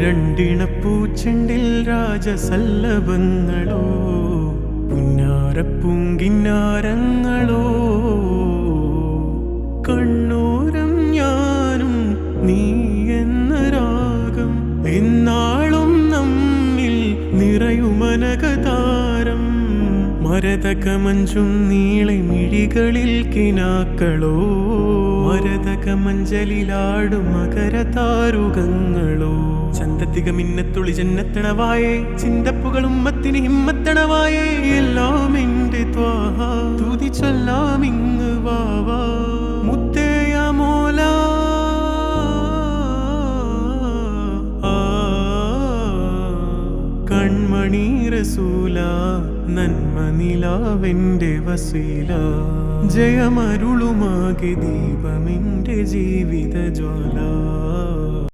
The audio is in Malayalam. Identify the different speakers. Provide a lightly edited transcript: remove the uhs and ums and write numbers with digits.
Speaker 1: രണ്ടിണപ്പൂച്ചെണ്ടിൽ രാജസല്ലഭങ്ങളോ പുന്നാരപ്പൂങ്കിന്നാരങ്ങളോ കണ്ണൂരം ഞാനും നീ എന്ന രാഗം എന്നാളും നമ്മിൽ നിറയുമനകതാരം മരതകമഞ്ചും നീളെ മിഴികളിൽ കിനാക്കളോ മരതകമഞ്ചലിലാടും മകരതാരുകങ്ങളോ ചന്തത്തിക മിന്നത്തുളി ജന്നത്തണവായേ ചിന്തപ്പുകളും മത്തിന് ഹിമ്മത്തണവായേ എല്ലാം എന്റെ ത്വാഹ തുതി ചൊല്ലാമിങ് വാവാ മുത്തേയ മോല കൺമണി റസൂല നന്മ നിലാവെന്റെ വസീല ജയമരുളുമാകെ ദീപമെന്റെ ജീവിത ജ്വാല